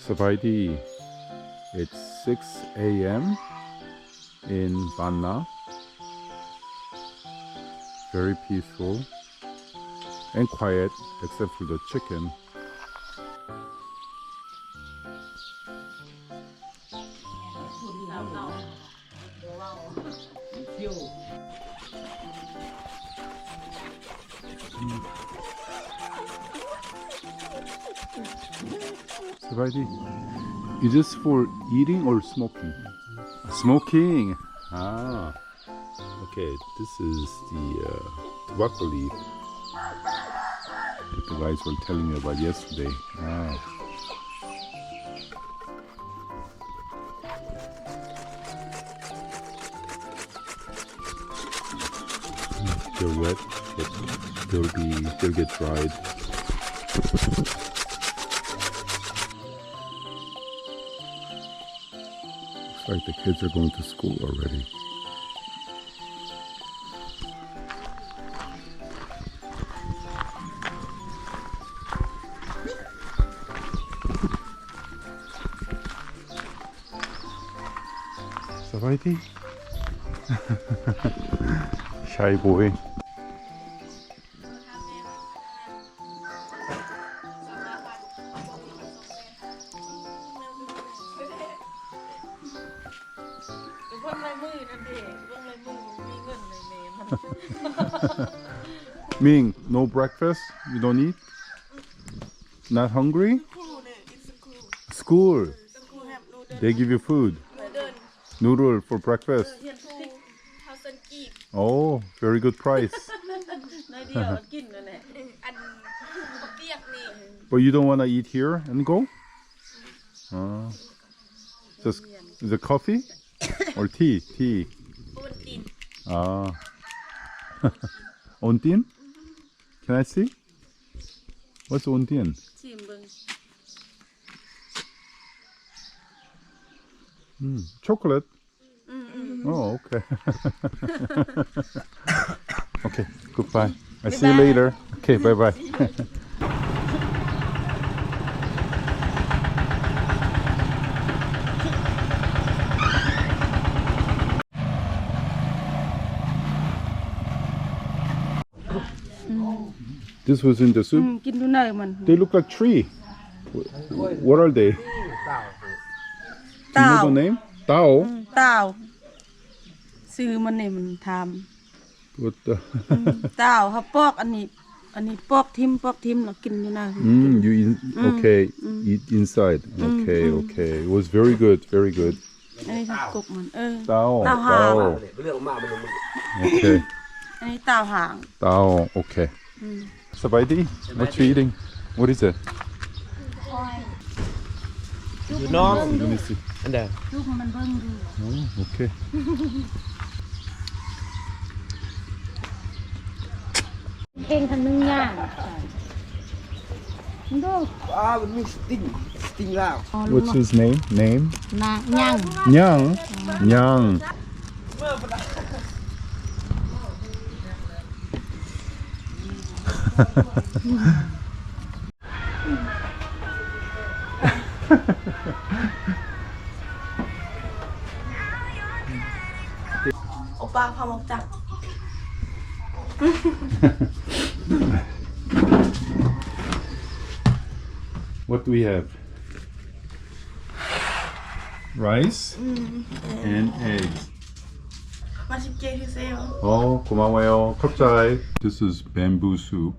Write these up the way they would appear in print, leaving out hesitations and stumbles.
Sabaidi. It's 6 a.m. in Banna. Very peaceful and quiet except for the chicken. Sabaidi, is this for eating or smoking? Smoking. Ah. Okay, this is the tobacco leaf that the guys were telling me about yesterday. Ah. They're wet, but they'll get dried. Looks like the kids are going to school already. Sabaidi? Shy boy. Ming, no breakfast? You don't eat? Not hungry? School. They give you food. Noodle for breakfast. Oh, very good price. But you don't want to eat here and go? Just the coffee or tea? Tea. Ah. Ontin? Can I see? What's ontin? Chocolate? Oh, okay. Okay, goodbye. I see you later. Okay, bye-bye. This was in the soup? They look like tree. What are they? Do you know the name? Tao? Tao. ซื้อมันนี่มันท What the? ำ Tao เขาปอกอันนี้ปอกทิมแล้วกินอยู่นะ Okay, eat inside. Okay, okay. It was very good, very good. อันนี้ทำกบมันTao, เต่าหาง Tao. Okay, อันนี้เต่าหาง Tao, okay. Sabaidi, what you eating? What is it? Nong. Let me see. อันเดียว ลูกมันเบิ่งดู Oh, okay.เก่งทางนึงย่างดู มันมีสติงแล้ว What's his name? Name? นาย่าง Nyang. Nyang. 오빠 밥 먹자. What do we have? Rice and eggs. 맛있게 드세요. 고마워요. 갑자이. This is bamboo soup.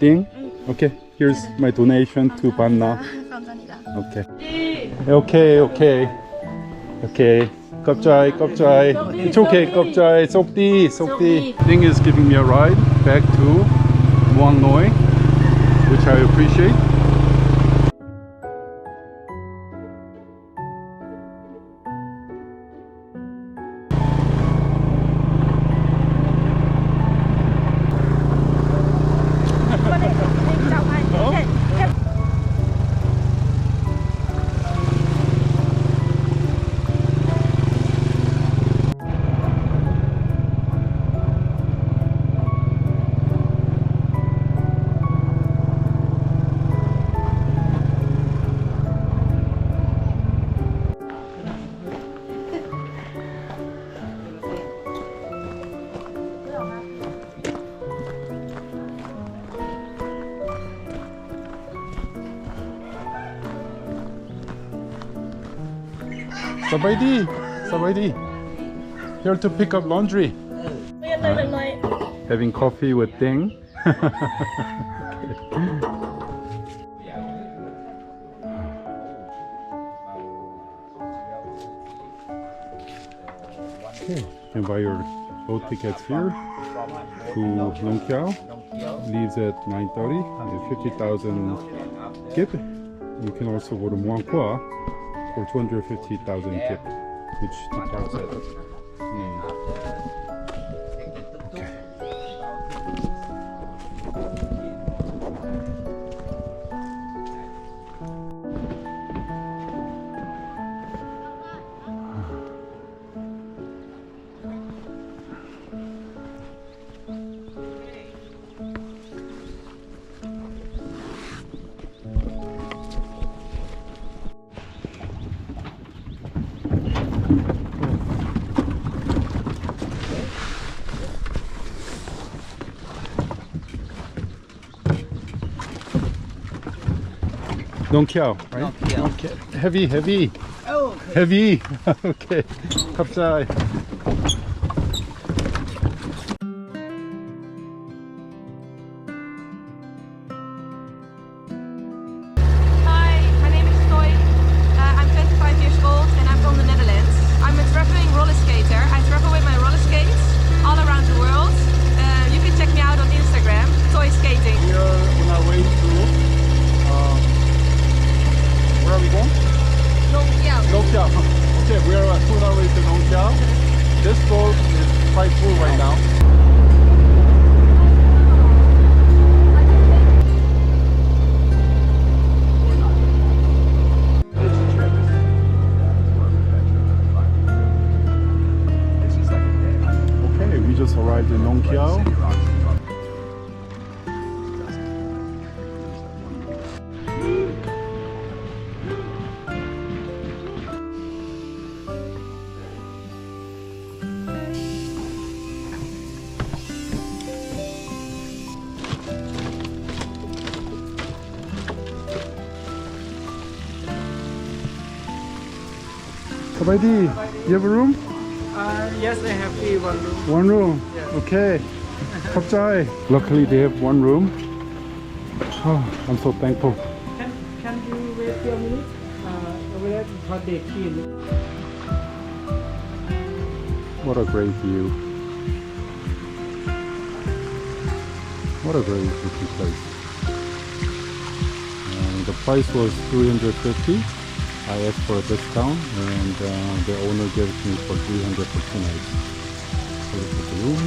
Ding? Okay, here's my donation to Banna. 감사합니다. Okay. Okay, okay. Okay. Kopjai, kopjai. It's okay, kopjai. Sokdi, sokdi. Ding is giving me a ride back to Muang Ngoi, which I appreciate. Sabaidi, Sabaidi. Here to pick up laundry. Having coffee with Ding. Okay, you can buy your boat tickets here to Nong Khiaw. Leaves at 9:30 with 50,000 kip. You can also go to Muang Ngoi for 250,000 kip, which departs at noon. Okay. Nong Khiaw, right? Nong Khiaw. Okay. Heavy, heavy. Oh, Heavy. Okay. Kapsai. Hi, my name is Ngoy. I'm 25 years old and I'm from the Netherlands. I'm a traveling roller skater. I travel with my roller skates all around the world. You can check me out on Instagram, Toy Skating. We are on our way to. Where are we going? Nong Khiaw. Nong Khiaw. Okay, we are on our way to Nong Khiaw. This boat is quite full right now. Okay, we just arrived in Nong Khiaw. Sabaidi, you have a room? yes, I have one room. One room? Okay. Kapjai. Luckily they have one room. Oh, I'm so thankful. Can you wait for a minute? Over there, for the clean. What a great view. What a great looking place. The price was 350. I asked for a discount and the owner gave it to me for 300 for 2 nights. So this is the room.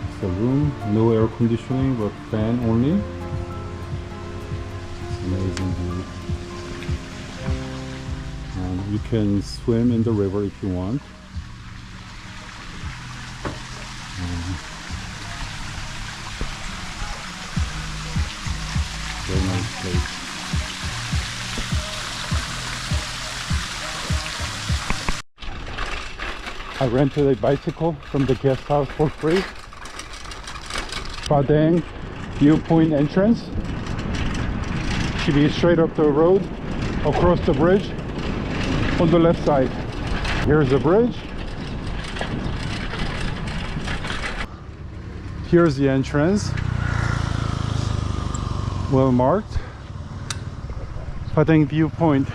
It's the room, no air conditioning but fan only. It's amazing view. And you can swim in the river if you want. Very nice place. I rented a bicycle from the guest house for free. Padang viewpoint entrance. Should be straight up the road, across the bridge, on the left side. Here's the bridge. Here's the entrance. Well marked. Padang viewpoint.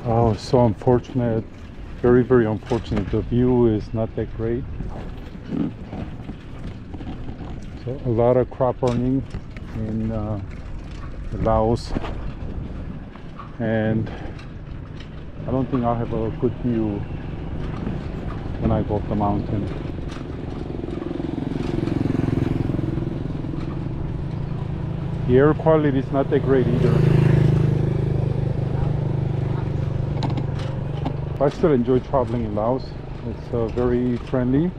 Oh, so unfortunate. Very, very unfortunate. The view is not that great. So a lot of crop burning in Laos, and I don't think I'll have a good view when I go up the mountain. The air quality is not that great either. I still enjoy traveling in Laos. It's a very friendly,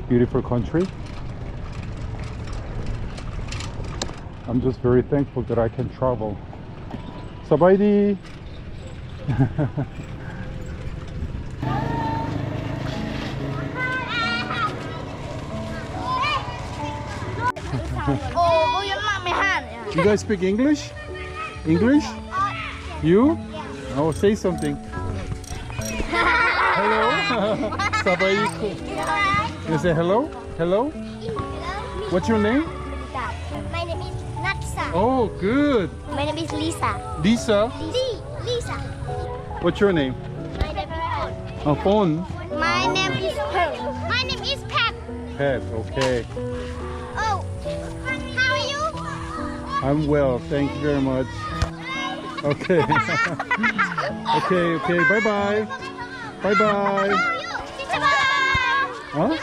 beautiful country. I'm just very thankful that I can travel. Sabaydi! You guys speak English? English? You? Oh, say something. Hello? Sabaydi. You say hello? Hello? What's your name? My name is Natsa. Oh, good. My name is Lisa. Lisa? Lisa. What's your name? My name is Oh, phone. My name is Pearl. My name is Pat. Pet, okay. Oh, how are you? I'm well, thank you very much. Okay. Okay, bye-bye. Bye-bye. Huh?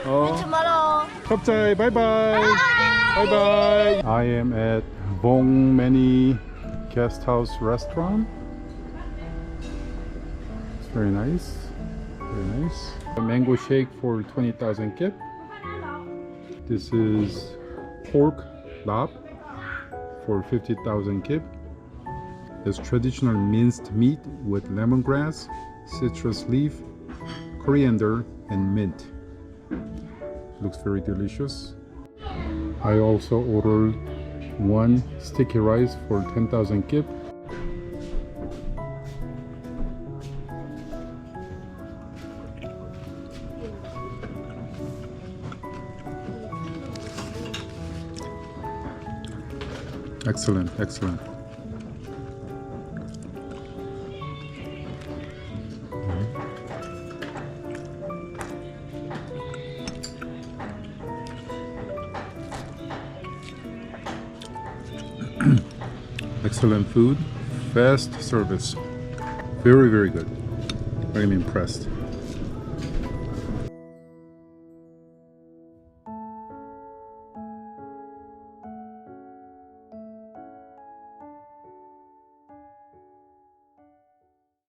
Oh. Tomorrow. Kapchai, bye-bye. Bye-bye. I am at Vong Many Guest House Restaurant. It's very nice. Very nice. A mango shake for 20,000 kip. This is pork lap for 50,000 kip. It's traditional minced meat with lemongrass, citrus leaf, coriander, and mint. Looks very delicious. I also ordered one sticky rice for 10,000 kip. Excellent, excellent. Excellent food, fast service. Very, very good. I'm impressed.